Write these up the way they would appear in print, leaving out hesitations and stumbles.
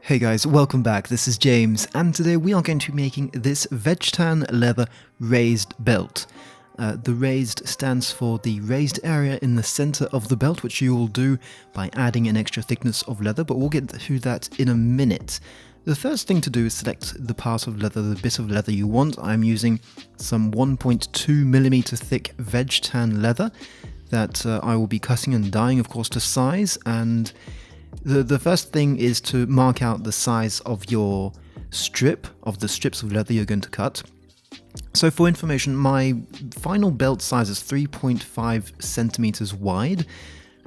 Hey guys, welcome back. This is James, and today we are going to be making this vegtan leather raised belt. The raised stands for the raised area in the center of the belt, which you will do by adding an extra thickness of leather, but we'll get to that in a minute. The first thing to do is select the part of leather, the bit of leather you want. I'm using some 1.2mm thick vegtan leather that I will be cutting and dyeing, of course, to size. And the first thing is to mark out the size of your strips of leather you're going to cut. So for information, my final belt size is 3.5 centimeters wide,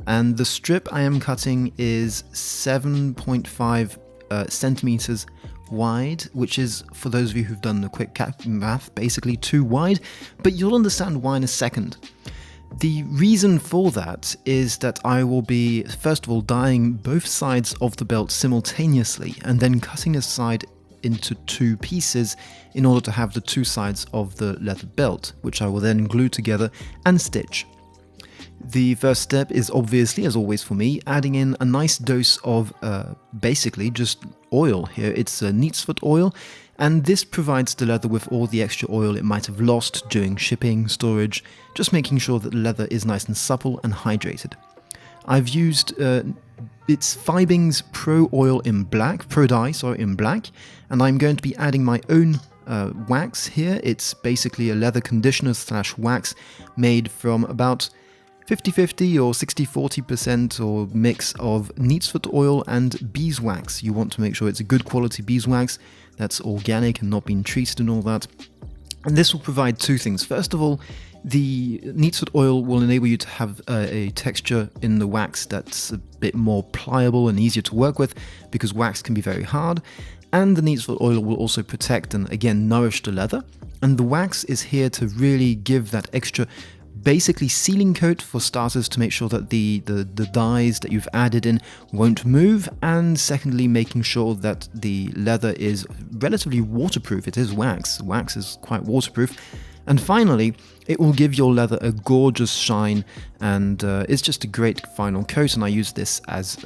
and the strip I am cutting is 7.5 centimeters wide, which is, for those of you who've done the quick math, basically too wide, but you'll understand why in a second. The reason for that is that I will be, first of all, dyeing both sides of the belt simultaneously and then cutting a side into two pieces in order to have the two sides of the leather belt, which I will then glue together and stitch. The first step is obviously, as always for me, adding in a nice dose of basically just oil here. It's neat's foot oil, and this provides the leather with all the extra oil it might have lost during shipping, storage, just making sure that the leather is nice and supple and hydrated. I've used it's Fiebing's Pro Dye in black, and I'm going to be adding my own wax here. It's basically a leather conditioner / wax made from about 50-50 or 60-40% or mix of neat's foot oil and beeswax. You want to make sure it's a good quality beeswax that's organic and not been treated and all that. And this will provide two things. First of all, the neat's foot oil will enable you to have a texture in the wax that's a bit more pliable and easier to work with, because wax can be very hard. And the neat's foot oil will also protect and again nourish the leather. And the wax is here to really give that extra basically sealing coat, for starters, to make sure that the dyes that you've added in won't move, and secondly, making sure that the leather is relatively waterproof. It is wax. Wax is quite waterproof. And finally, it will give your leather a gorgeous shine, and it's just a great final coat. And I use this as,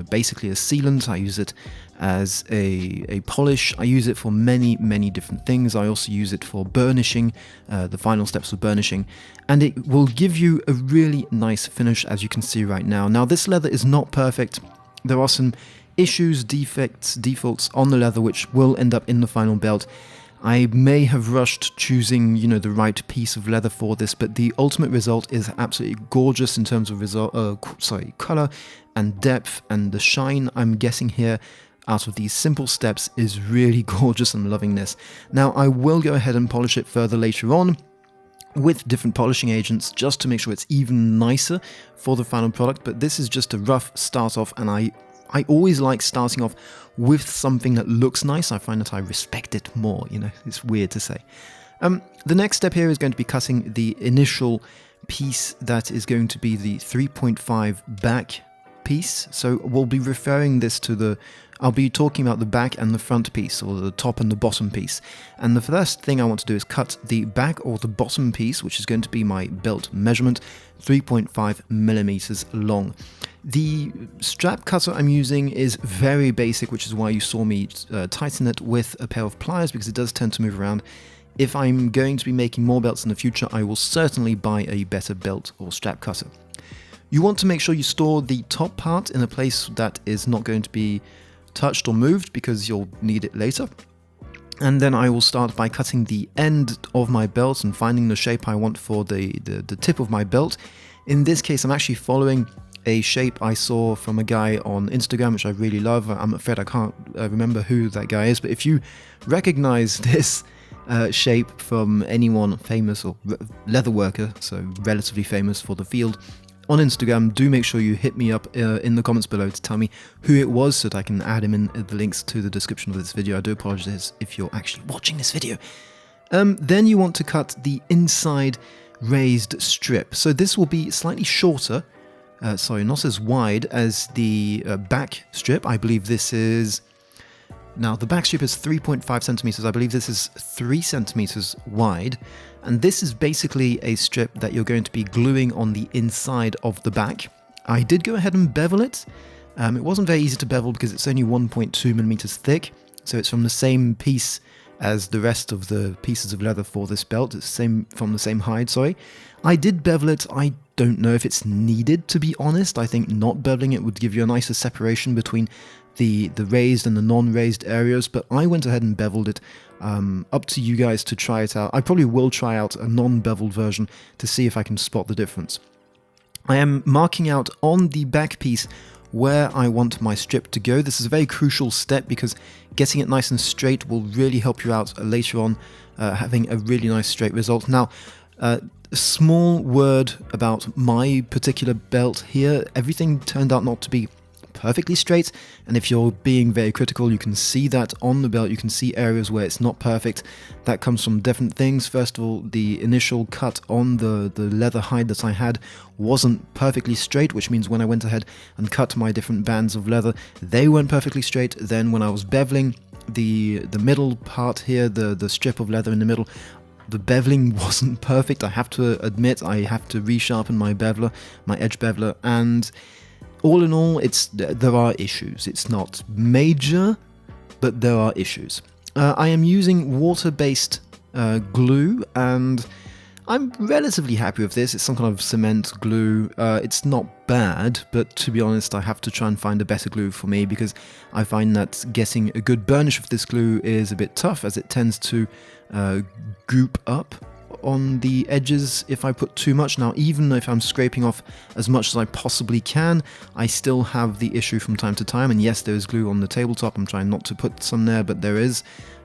basically a sealant. I use it as a polish. I use it for many, many different things. I also use it for burnishing, the final steps of burnishing, and it will give you a really nice finish, as you can see right now. Now, this leather is not perfect. There are some issues, defaults on the leather, which will end up in the final belt. I may have rushed choosing, the right piece of leather for this, but the ultimate result is absolutely gorgeous in terms of color and depth, and the shine I'm getting here out of these simple steps is really gorgeous. I'm loving this. Now, I will go ahead and polish it further later on with different polishing agents just to make sure it's even nicer for the final product, but this is just a rough start off, and I always like starting off with something that looks nice. I find that I respect it more, it's weird to say. The next step here is going to be cutting the initial piece that is going to be the 3.5 back piece. So we'll be referring this to I'll be talking about the back and the front piece, or the top and the bottom piece. And the first thing I want to do is cut the back or the bottom piece, which is going to be my belt measurement, 3.5mm long. The strap cutter I'm using is very basic, which is why you saw me tighten it with a pair of pliers, because it does tend to move around. If I'm going to be making more belts in the future, I will certainly buy a better belt or strap cutter. You want to make sure you store the top part in a place that is not going to be touched or moved, because you'll need it later. And then I will start by cutting the end of my belt and finding the shape I want for the tip of my belt. In this case, I'm actually following a shape I saw from a guy on Instagram, which I really love. I'm afraid I can't remember who that guy is, but if you recognize this shape from anyone famous or leather worker, so relatively famous for the field, on Instagram, do make sure you hit me up in the comments below to tell me who it was, so that I can add him in the links to the description of this video. I do apologize if you're actually watching this video. Then you want to cut the inside raised strip. So this will be slightly shorter, not as wide as the back strip. I believe this is... Now, the back strip is 3.5 centimeters. I believe this is 3 centimeters wide. And this is basically a strip that you're going to be gluing on the inside of the back. I did go ahead and bevel it, It wasn't very easy to bevel because it's only 1.2 millimeters thick, so it's from the same piece as the rest of the pieces of leather for this belt. It's from the same hide, sorry. I did bevel it. I don't know if it's needed, to be honest. I think not beveling it would give you a nicer separation between the raised and the non-raised areas, but I went ahead and beveled it. Up to you guys to try it out. I probably will try out a non-beveled version to see if I can spot the difference. I am marking out on the back piece where I want my strip to go. This is a very crucial step because getting it nice and straight will really help you out later on, having a really nice straight result. Now, a small word about my particular belt here. Everything turned out not to be perfectly straight, and if you're being very critical, you can see that on the belt. You can see areas where it's not perfect. That comes from different things. First of all, the initial cut on the leather hide that I had wasn't perfectly straight, which means when I went ahead and cut my different bands of leather, they weren't perfectly straight. Then when I was beveling the middle part here, the strip of leather in the middle, the beveling wasn't perfect. I have to admit, I have to resharpen my beveler, my edge beveler, and all in all, there are issues. It's not major, but there are issues. I am using water-based glue, and I'm relatively happy with this. It's some kind of cement glue. It's not bad, but to be honest, I have to try and find a better glue for me because I find that getting a good burnish of this glue is a bit tough, as it tends to goop up on the edges if I put too much. Now, even if I'm scraping off as much as I possibly can, I still have the issue from time to time, and yes, there is glue on the tabletop. I'm trying not to put some there, but there is.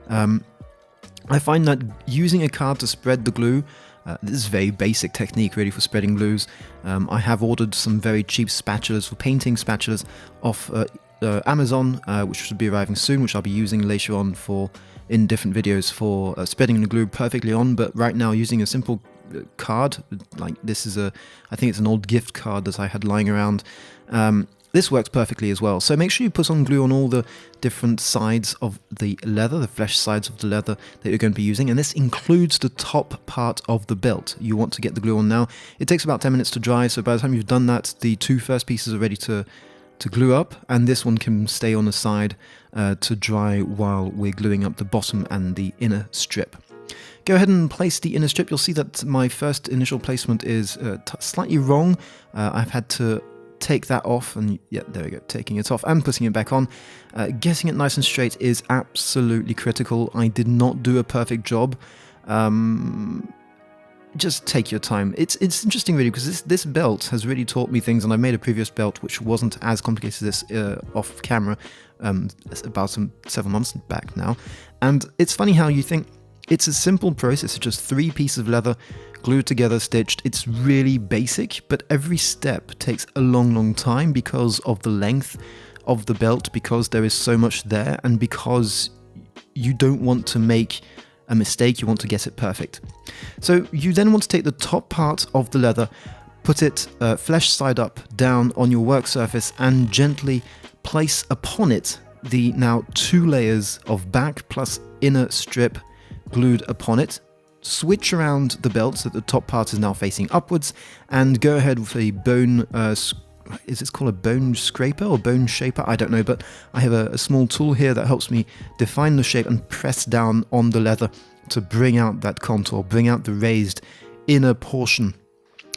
I find that using a card to spread the glue, this is a very basic technique really for spreading glues. I have ordered some very cheap spatulas for painting spatulas off Amazon, which should be arriving soon, which I'll be using later on in different videos for spreading the glue perfectly on. But right now, using a simple card, like this is I think it's an old gift card that I had lying around, this works perfectly as well. So make sure you put on glue on all the different sides of the leather, the flesh sides of the leather that you're going to be using, and this includes the top part of the belt. You want to get the glue on now. It takes about 10 minutes to dry, so by the time you've done that, the two first pieces are ready to glue up, and this one can stay on the side to dry while we're gluing up the bottom and the inner strip. Go ahead and place the inner strip. You'll see that my first initial placement is slightly wrong. I've had to take that off, and yeah, there we go, taking it off and putting it back on. Getting it nice and straight is absolutely critical. I did not do a perfect job. Just take your time. It's interesting really, because this belt has really taught me things, and I made a previous belt which wasn't as complicated as this off camera about several months back now, and it's funny how you think it's a simple process. It's just 3 pieces of leather glued together, stitched. It's really basic, but every step takes a long time because of the length of the belt, because there is so much there, and because you don't want to make a mistake, you want to get it perfect. So you then want to take the top part of the leather, put it flesh side up down on your work surface, and gently place upon it the now 2 layers of back plus inner strip glued upon it. Switch around the belt so that the top part is now facing upwards, and go ahead with a bone is it called a bone scraper or bone shaper? I don't know, but I have a small tool here that helps me define the shape and press down on the leather to bring out that contour, bring out the raised inner portion.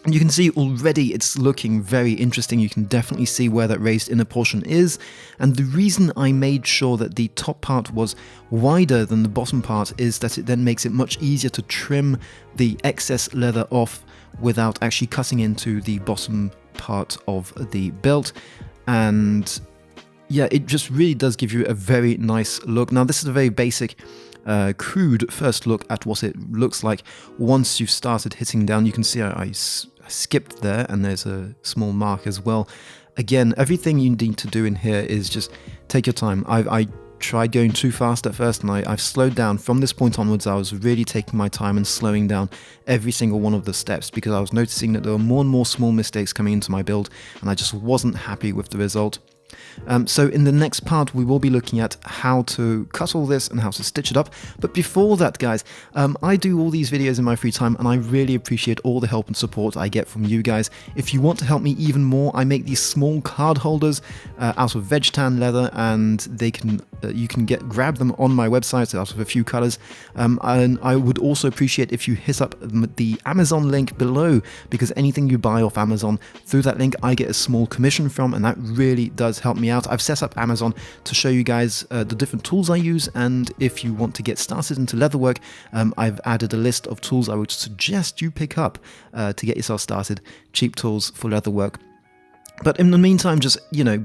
And you can see already it's looking very interesting. You can definitely see where that raised inner portion is. And the reason I made sure that the top part was wider than the bottom part is that it then makes it much easier to trim the excess leather off without actually cutting into the bottom part of the belt. And yeah, it just really does give you a very nice look. Now, this is a very basic crude first look at what it looks like once you've started hitting down. You can see I skipped there, and there's a small mark as well. Again, everything you need to do in here is just take your time. I tried going too fast at first, and I've slowed down. From this point onwards, I was really taking my time and slowing down every single one of the steps, because I was noticing that there were more and more small mistakes coming into my build, and I just wasn't happy with the result. So in the next part, we will be looking at how to cut all this and how to stitch it up. But before that, guys, I do all these videos in my free time, and I really appreciate all the help and support I get from you guys. If you want to help me even more, I make these small card holders out of vegtan leather, and they can you can grab them on my website out of a few colors. And I would also appreciate if you hit up the Amazon link below, because anything you buy off Amazon, through that link I get a small commission from, and that really does help me out. I've set up Amazon to show you guys the different tools I use, and if you want to get started into leatherwork, I've added a list of tools I would suggest you pick up to get yourself started. Cheap tools for leatherwork. But in the meantime, just,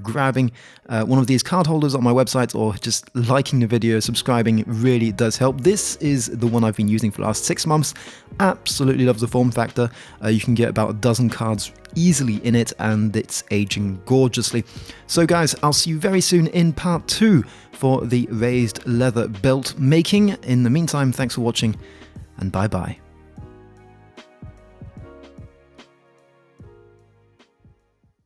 grabbing one of these card holders on my website, or just liking the video, subscribing really does help. This is the one I've been using for the last 6 months. Absolutely love the form factor. You can get about a dozen cards easily in it, and it's aging gorgeously. So guys, I'll see you very soon in part 2 for the raised leather belt making. In the meantime, thanks for watching, and bye bye.